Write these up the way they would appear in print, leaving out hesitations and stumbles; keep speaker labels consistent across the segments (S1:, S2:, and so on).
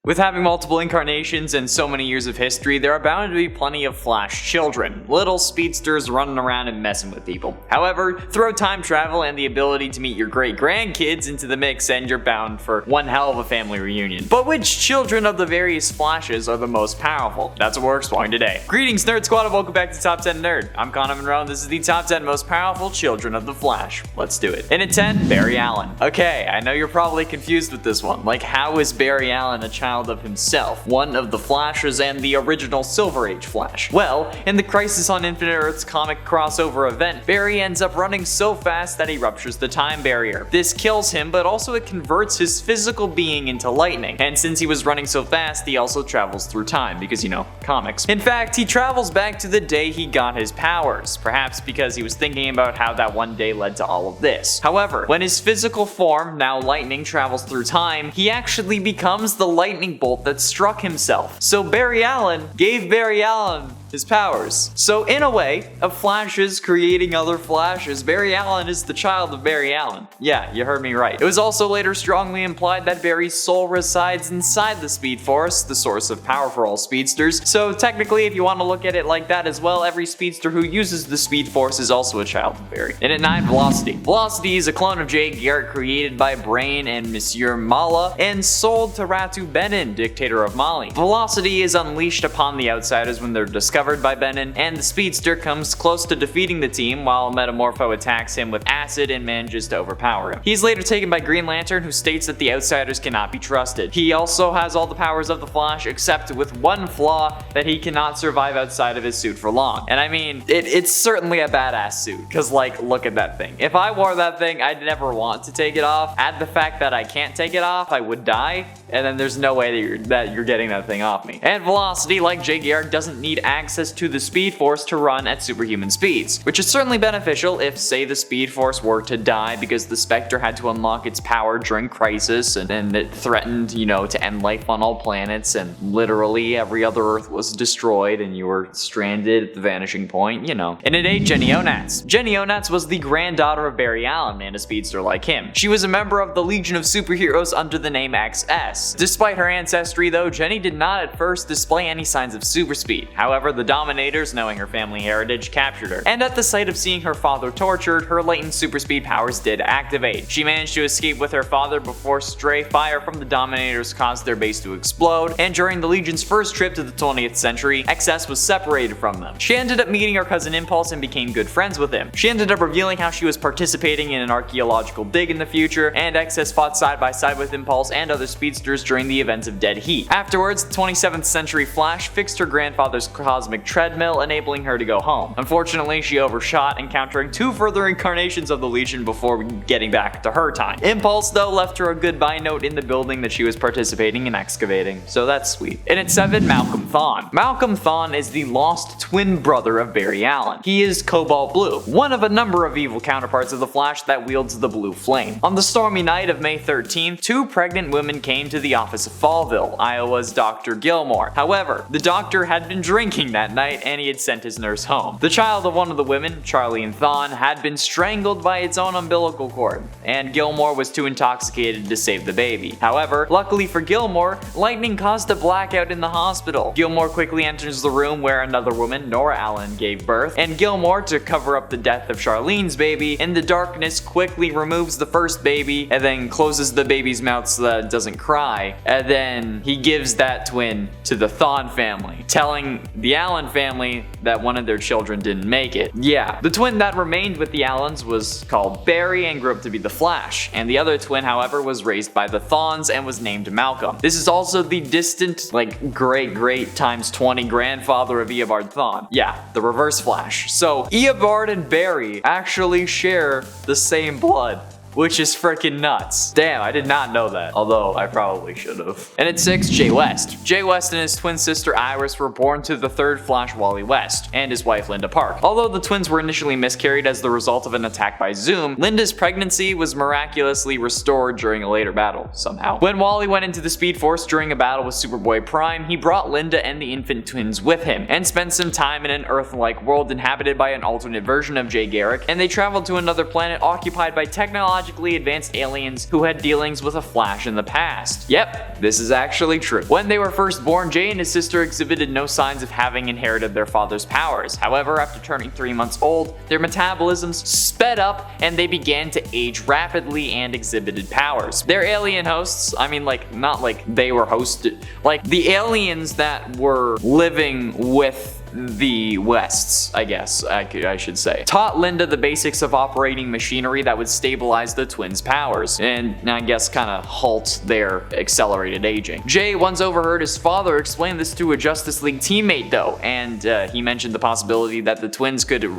S1: With having multiple incarnations and so many years of history, there are bound to be plenty of Flash children, little speedsters running around and messing with people. However, throw time travel and the ability to meet your great-grandkids into the mix and you're bound for one hell of a family reunion. But which children of the various Flashes are the most powerful? That's what we're exploring today. Greetings, Nerd Squad, and welcome back to Top 10 Nerd. I'm Connor Monroe, and this is the Top 10 most powerful children of the Flash. Let's do it. In at 10, Barry Allen. Okay, I know you're probably confused with this one. Like, how is Barry Allen a child of himself, one of the Flashes and the original Silver Age Flash? Well, in the Crisis on Infinite Earths comic crossover event, Barry ends up running so fast that he ruptures the time barrier. This kills him, but also it converts his physical being into lightning. And since he was running so fast, he also travels through time, because, you know, comics. In fact, he travels back to the day he got his powers, perhaps because he was thinking about how that one day led to all of this. However, when his physical form, now lightning, travels through time, he actually becomes the lightning bolt that struck himself. So Barry Allen gave Barry Allen his powers. So in a way, of Flashes creating other Flashes, Barry Allen is the child of Barry Allen. Yeah, you heard me right. It was also later strongly implied that Barry's soul resides inside the Speed Force, the source of power for all speedsters. So technically, if you want to look at it like that as well, every speedster who uses the Speed Force is also a child of Barry. And at 9, Velocity. Velocity is a clone of Jay Garrick created by Brain and Monsieur Mala and sold to Ratu Benin, dictator of Mali. Velocity is unleashed upon the outsiders when they're discovered by Benin, and the speedster comes close to defeating the team while Metamorpho attacks him with acid and manages to overpower him. He's later taken by Green Lantern, who states that the outsiders cannot be trusted. He also has all the powers of the Flash, except with one flaw, that he cannot survive outside of his suit for long. And I mean, it's certainly a badass suit, because like, look at that thing. If I wore that thing, I'd never want to take it off. Add the fact that I can't take it off, I would die, and then there's no way that you're getting that thing off me. And Velocity, like Jay Garrick, doesn't need access to the Speed Force to run at superhuman speeds, which is certainly beneficial if, say, the Speed Force were to die because the Spectre had to unlock its power during Crisis and it threatened, you know, to end life on all planets, and literally every other Earth was destroyed and you were stranded at the vanishing point, you know. And at 8, Jenny Onatz. Jenny Onatz was the granddaughter of Barry Allen and a speedster like him. She was a member of the Legion of Superheroes under the name XS. Despite her ancestry though, Jenny did not at first display any signs of super speed. However, the Dominators, knowing her family heritage, captured her. And at the sight of seeing her father tortured, her latent super speed powers did activate. She managed to escape with her father before stray fire from the Dominators caused their base to explode, and during the Legion's first trip to the 20th century, XS was separated from them. She ended up meeting her cousin Impulse and became good friends with him. She ended up revealing how she was participating in an archaeological dig in the future, and XS fought side by side with Impulse and other speedsters during the events of Dead Heat. Afterwards, the 27th century Flash fixed her grandfather's cosmic treadmill, enabling her to go home. Unfortunately, she overshot, encountering 2 further incarnations of the Legion before getting back to her time. Impulse, though, left her a goodbye note in the building that she was participating in excavating, so that's sweet. And at 7, Malcolm Thawne. Malcolm Thawne is the lost twin brother of Barry Allen. He is Cobalt Blue, one of a number of evil counterparts of the Flash that wields the blue flame. On the stormy night of May 13th, 2 pregnant women came to the office of Fallville, Iowa's Dr. Gilmore. However, the doctor had been drinking that night and he had sent his nurse home. The child of one of the women, Charlie Thawne, had been strangled by its own umbilical cord, and Gilmore was too intoxicated to save the baby. However, luckily for Gilmore, lightning caused a blackout in the hospital. Gilmore quickly enters the room where another woman, Nora Allen, gave birth, and Gilmore, to cover up the death of Charlene's baby, in the darkness quickly removes the first baby and then closes the baby's mouth so that it doesn't cry, and then he gives that twin to the Thawne family, telling the Allen family that one of their children didn't make it. Yeah, the twin that remained with the Allens was called Barry and grew up to be the Flash, and the other twin, however, was raised by the Thawnes and was named Malcolm. This is also the distant, like, great times 20 grandfather of Eobard Thawne. Yeah, the Reverse Flash. So Eobard and Barry actually share the same blood, which is freaking nuts. Damn, I did not know that, although I probably should have. And at 6, Jay West. Jay West and his twin sister Iris were born to the 3rd Flash, Wally West, and his wife Linda Park. Although the twins were initially miscarried as the result of an attack by Zoom, Linda's pregnancy was miraculously restored during a later battle, somehow. When Wally went into the Speed Force during a battle with Superboy Prime, he brought Linda and the infant twins with him, and spent some time in an Earth-like world inhabited by an alternate version of Jay Garrick, and they traveled to another planet occupied by technological technologically advanced aliens who had dealings with a Flash in the past. Yep, this is actually true. When they were first born, Jay and his sister exhibited no signs of having inherited their father's powers. However, after turning 3 months old, their metabolisms sped up and they began to age rapidly and exhibited powers. Their alien hosts, I mean, like, not like they were hosted, like the aliens that were living with the Wests, I guess I should say, taught Linda the basics of operating machinery that would stabilize the twins' powers, and I guess kind of halt their accelerated aging. Jay once overheard his father explain this to a Justice League teammate though, and he mentioned the possibility that the twins could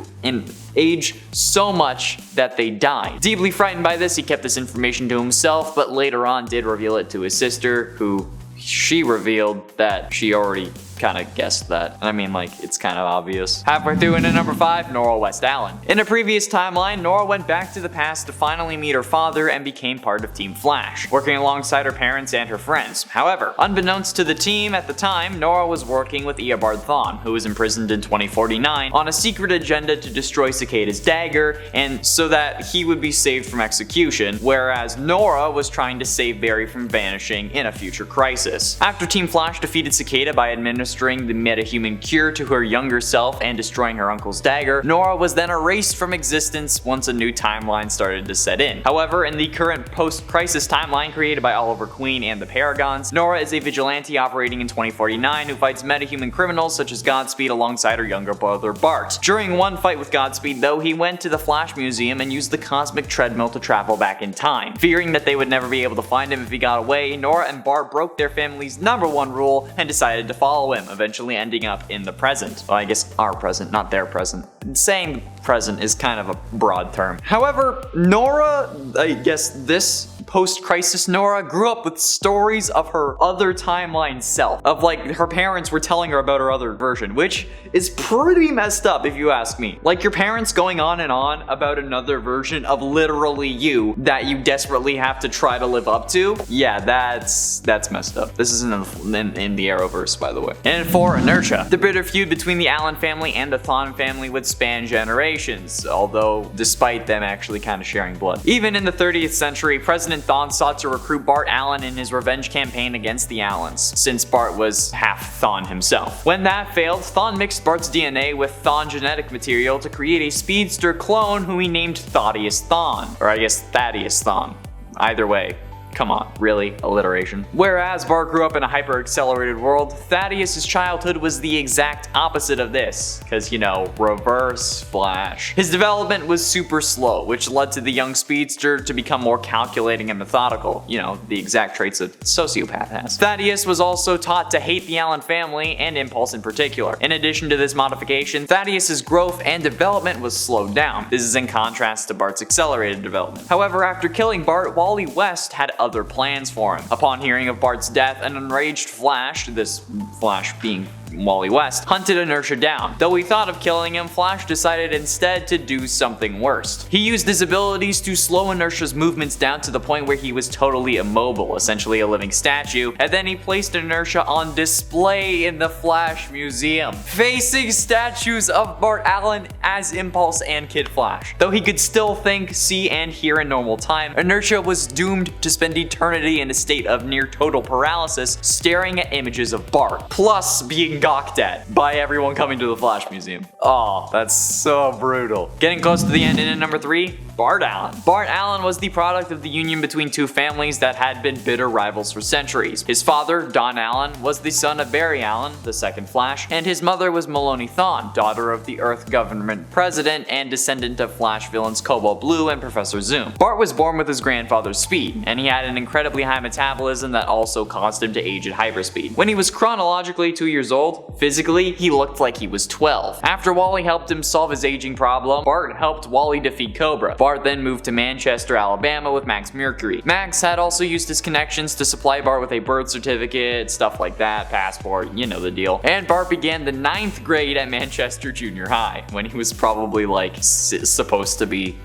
S1: age so much that they died. Deeply frightened by this, he kept this information to himself, but later on did reveal it to his sister, who she revealed that she already kind of guessed that. I mean, like, it's kind of obvious. Halfway through into number 5, Nora West Allen. In a previous timeline, Nora went back to the past to finally meet her father and became part of Team Flash, working alongside her parents and her friends. However, unbeknownst to the team at the time, Nora was working with Bart Allen, who was imprisoned in 2049, on a secret agenda to destroy Cicada's dagger, and so that he would be saved from execution, whereas Nora was trying to save Barry from vanishing in a future crisis. After Team Flash defeated Cicada by administering the metahuman cure to her younger self and destroying her uncle's dagger, Nora was then erased from existence once a new timeline started to set in. However, in the current post-crisis timeline created by Oliver Queen and the Paragons, Nora is a vigilante operating in 2049 who fights metahuman criminals such as Godspeed alongside her younger brother Bart. During one fight with Godspeed though, he went to the Flash Museum and used the cosmic treadmill to travel back in time. Fearing that they would never be able to find him if he got away, Nora and Bart broke their family's #1 rule and decided to follow him, eventually ending up in the present. Well, I guess our present, not their present. Saying present is kind of a broad term. However, Nora, I guess this post-crisis Nora, grew up with stories of her other timeline self. Of like, her parents were telling her about her other version, which is pretty messed up if you ask me. Like, your parents going on and on about another version of literally you that you desperately have to try to live up to. Yeah, that's messed up. This is in the Arrowverse, by the way. And for Inertia, the bitter feud between the Allen family and the Thawne family would span generations, although despite them actually kind of sharing blood. Even in the 30th century, President Thawne sought to recruit Bart Allen in his revenge campaign against the Allens, since Bart was half Thawne himself. When that failed, Thawne mixed Bart's DNA with Thawne genetic material to create a speedster clone who he named Thaddeus Thawne. Or I guess Thaddeus Thawne. Either way. Come on, really? Alliteration. Whereas Bart grew up in a hyper-accelerated world, Thaddeus' childhood was the exact opposite of this. Cause, you know, reverse Flash. His development was super slow, which led to the young speedster to become more calculating and methodical. You know, the exact traits a sociopath has. Thaddeus was also taught to hate the Allen family, and Impulse in particular. In addition to this modification, Thaddeus' growth and development was slowed down. This is in contrast to Bart's accelerated development. However, after killing Bart, Wally West had other plans for him. Upon hearing of Bart's death, an enraged Flash, this Flash being Wally West, hunted Inertia down. Though he thought of killing him, Flash decided instead to do something worse. He used his abilities to slow Inertia's movements down to the point where he was totally immobile, essentially a living statue, and then he placed Inertia on display in the Flash Museum, facing statues of Bart Allen as Impulse and Kid Flash. Though he could still think, see, and hear in normal time, Inertia was doomed to spend eternity in a state of near total paralysis, staring at images of Bart, plus being gawked at by everyone coming to the Flash Museum. Oh, that's so brutal. Getting close to the end, and in number 3, Bart Allen. Bart Allen was the product of the union between two families that had been bitter rivals for centuries. His father, Don Allen, was the son of Barry Allen, the second Flash, and his mother was Maloney Thawne, daughter of the Earth government president and descendant of Flash villains Cobalt Blue and Professor Zoom. Bart was born with his grandfather's speed, and he had an incredibly high metabolism that also caused him to age at hyperspeed. When he was chronologically 2 years old, physically, he looked like he was 12. After Wally helped him solve his aging problem, Bart helped Wally defeat Cobra. Bart then moved to Manchester, Alabama with Max Mercury. Max had also used his connections to supply Bart with a birth certificate, stuff like that, passport, you know the deal. And Bart began the 9th grade at Manchester Junior High, when he was probably like supposed to be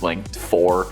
S1: like 4.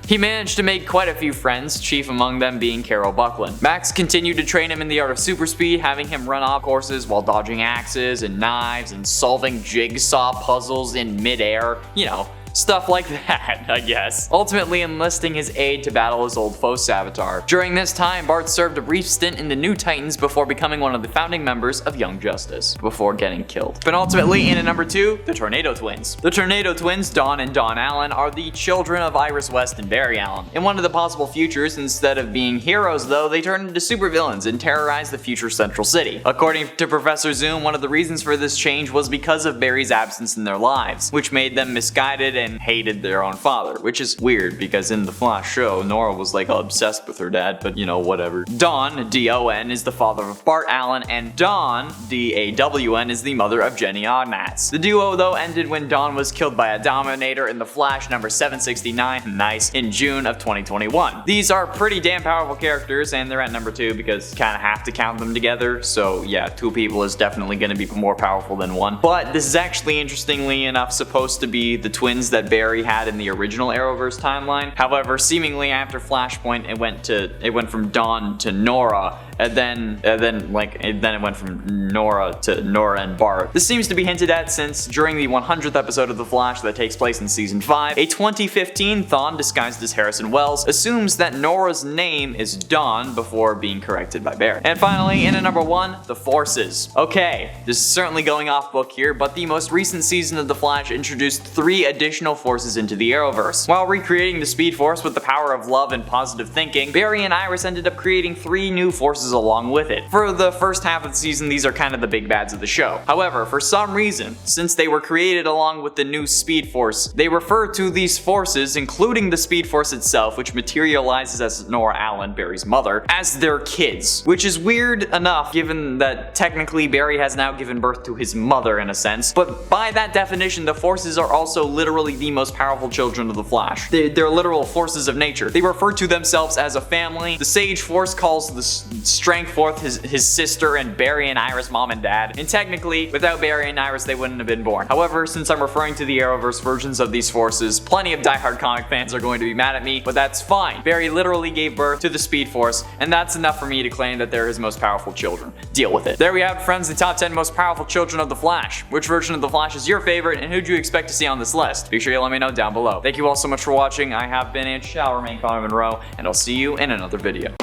S1: He managed to make quite a few friends, chief among them being Carol Buckland. Max continued to train him in the art of super speed, having him run off courses while dodging axes and knives and solving jigsaw puzzles in midair. You know, Stuff like that, I guess. Ultimately enlisting his aid to battle his old foe Savitar. During this time, Bart served a brief stint in the New Titans before becoming one of the founding members of Young Justice, before getting killed. But ultimately, in at number 2, the Tornado Twins. The Tornado Twins, Dawn and Dawn Allen, are the children of Iris West and Barry Allen. In one of the possible futures, instead of being heroes though, they turned into supervillains and terrorized the future Central City. According to Professor Zoom, one of the reasons for this change was because of Barry's absence in their lives, which made them misguided and hated their own father, which is weird because in the Flash show, Nora was like obsessed with her dad, but you know, whatever. Dawn, D-O-N, is the father of Bart Allen, and Dawn, D-A-W-N, is the mother of Jenny Onatz. The duo though ended when Dawn was killed by a Dominator in the Flash number 769, nice, in June of 2021. These are pretty damn powerful characters, and they're at number 2 because you kinda have to count them together, so yeah, 2 people is definitely gonna be more powerful than 1. But this is actually, interestingly enough, supposed to be the twins that Barry had in the original Arrowverse timeline. However, seemingly after Flashpoint, it went from Dawn to Nora, and then it went from Nora to Nora and Bart. This seems to be hinted at since during the 100th episode of The Flash that takes place in season 5, a 2015 Thawne disguised as Harrison Wells assumes that Nora's name is Dawn before being corrected by Barry. And finally, in at number 1, the Forces. Okay, this is certainly going off book here, but the most recent season of The Flash introduced 3 additional forces into the Arrowverse. While recreating the Speed Force with the power of love and positive thinking, Barry and Iris ended up creating 3 new forces along with it. For the first half of the season, these are kind of the big bads of the show. However, for some reason, since they were created along with the new Speed Force, they refer to these forces, including the Speed Force itself, which materializes as Nora Allen, Barry's mother, as their kids. Which is weird enough given that technically Barry has now given birth to his mother in a sense, but by that definition, the forces are also literally the most powerful children of the Flash. They're literal forces of nature. They refer to themselves as a family. The Sage Force calls the Strength Force his sister, and Barry and Iris mom and dad. And technically, without Barry and Iris, they wouldn't have been born. However, since I'm referring to the Arrowverse versions of these forces, plenty of diehard comic fans are going to be mad at me, but that's fine. Barry literally gave birth to the Speed Force, and that's enough for me to claim that they're his most powerful children. Deal with it. There we have it, friends, the top 10 most powerful children of the Flash. Which version of the Flash is your favorite, and who do you expect to see on this list? Be sure you let me know down below. Thank you all so much for watching. I have been and shall remain Connor Monroe, and I'll see you in another video.